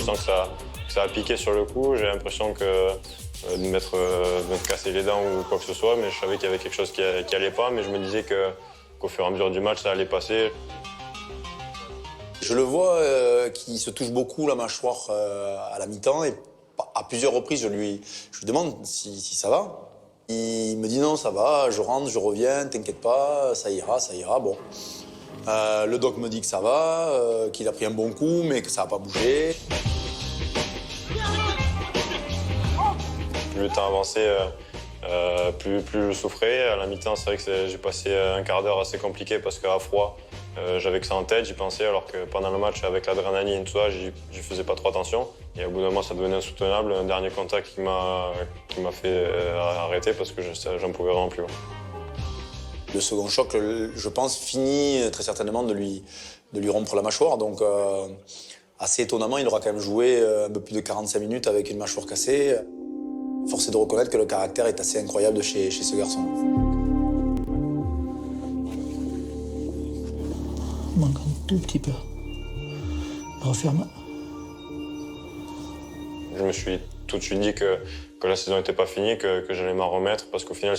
Je sens que ça a piqué sur le coup. J'ai l'impression de m'être cassé les dents ou quoi que ce soit, mais je savais qu'il y avait quelque chose qui allait pas, mais je me disais qu'au fur et à mesure du match, ça allait passer. Je le vois qui se touche beaucoup la mâchoire à la mi-temps et à plusieurs reprises, je lui demande si ça va. Il me dit non, ça va, je rentre, je reviens, t'inquiète pas, ça ira, ça ira. Bon. Le doc me dit que ça va, qu'il a pris un bon coup, mais que ça n'a pas bougé. Plus le temps avançait, plus je souffrais. À la mi-temps, c'est vrai que j'ai passé un quart d'heure assez compliqué parce qu'à froid, j'avais que ça en tête, j'y pensais, alors que pendant le match, avec l'adrénaline et tout ça, j'y faisais pas trop attention. Et au bout d'un moment, ça devenait insoutenable. Un dernier contact qui m'a fait arrêter parce que j'en pouvais vraiment plus. Le second choc, je pense, finit très certainement de lui rompre la mâchoire. Donc, assez étonnamment, il aura quand même joué un peu plus de 45 minutes avec une mâchoire cassée. Force est de reconnaître que le caractère est assez incroyable chez ce garçon. Il manque un tout petit peu. Referme. Je me suis tout de suite dit que la saison n'était pas finie, que j'allais m'en remettre, parce qu'au final,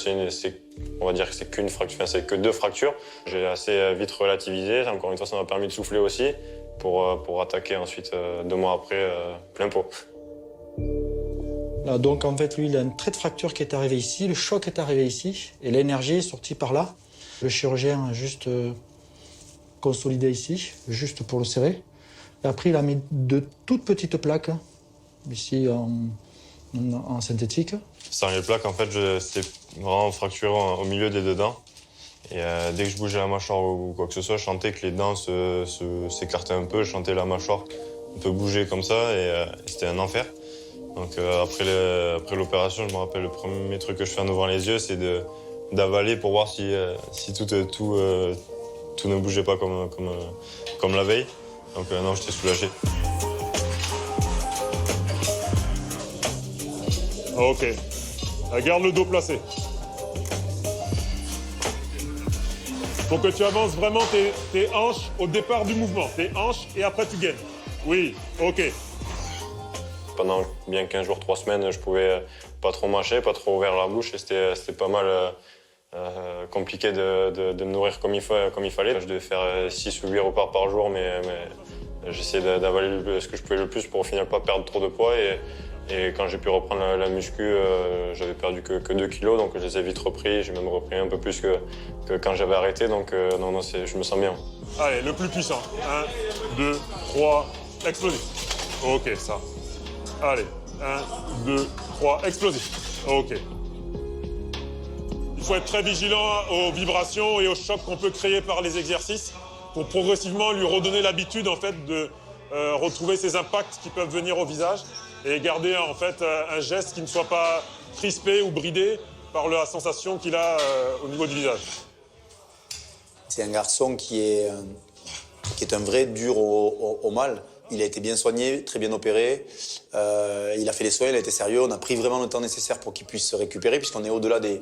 on va dire que c'est qu'une fracture, enfin, c'est que 2 fractures. J'ai assez vite relativisé. Encore une fois, ça m'a permis de souffler aussi pour attaquer ensuite, 2 mois après, plein pot. Là, donc en fait, lui, il a une traite de fracture qui est arrivée ici, le choc est arrivé ici, et l'énergie est sortie par là. Le chirurgien a juste consolidé ici, juste pour le serrer. Et après, il a mis de toutes petites plaques, ici en synthétique. Sans les plaques, en fait, c'était vraiment fracturé au milieu des 2 dents. Et dès que je bougeais la mâchoire ou quoi que ce soit, je sentais que les dents s'écartaient un peu. Je sentais la mâchoire un peu bouger comme ça, et c'était un enfer. Donc après l'opération, je me rappelle, le premier truc que je fais en ouvrant les yeux, c'est d'avaler pour voir si tout ne bougeait pas comme la veille. Donc non, j'étais soulagé. Ok. Garde le dos placé. Faut que tu avances vraiment tes hanches au départ du mouvement. Tes hanches et après tu gaines. Oui, ok. Pendant bien 15 jours, 3 semaines, je pouvais pas trop mâcher, pas trop ouvrir la bouche, et c'était pas mal compliqué de me nourrir comme il fallait. Je devais faire 6 ou 8 repas par jour, mais j'essayais d'avaler ce que je pouvais le plus pour au final pas perdre trop de poids. Et quand j'ai pu reprendre la muscu, j'avais perdu que 2 kilos, donc je les ai vite repris. J'ai même repris un peu plus que quand j'avais arrêté, donc non, je me sens bien. Allez, le plus puissant. 1, 2, 3, explosif. Ok, ça. Allez, 1, 2, 3, explosif. Ok. Il faut être très vigilant aux vibrations et aux chocs qu'on peut créer par les exercices pour progressivement lui redonner l'habitude en fait de retrouver ces impacts qui peuvent venir au visage et garder en fait un geste qui ne soit pas crispé ou bridé par la sensation qu'il a au niveau du visage. C'est un garçon qui est un vrai dur au mal. Il a été bien soigné, très bien opéré. Il a fait les soins, il a été sérieux. On a pris vraiment le temps nécessaire pour qu'il puisse se récupérer, puisqu'on est au-delà de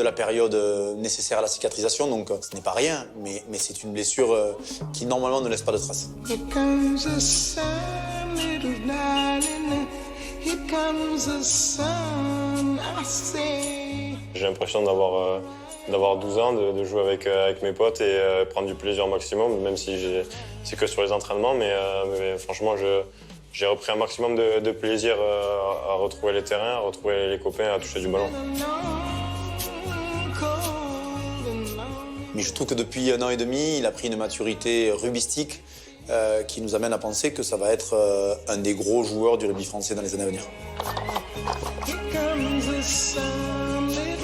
la période nécessaire à la cicatrisation. Donc, ce n'est pas rien, mais c'est une blessure qui, normalement, ne laisse pas de traces. Here comes the sun, little darling. Here comes the sun, I say. J'ai l'impression d'avoir 12 ans, de jouer avec mes potes et prendre du plaisir au maximum, même si c'est que sur les entraînements, mais franchement, j'ai repris un maximum de plaisir à retrouver les terrains, à retrouver les copains, à toucher du ballon. Mais je trouve que depuis 1 an et demi, il a pris une maturité rugbyistique qui nous amène à penser que ça va être un des gros joueurs du rugby français dans les années à venir. Here comes the sun, little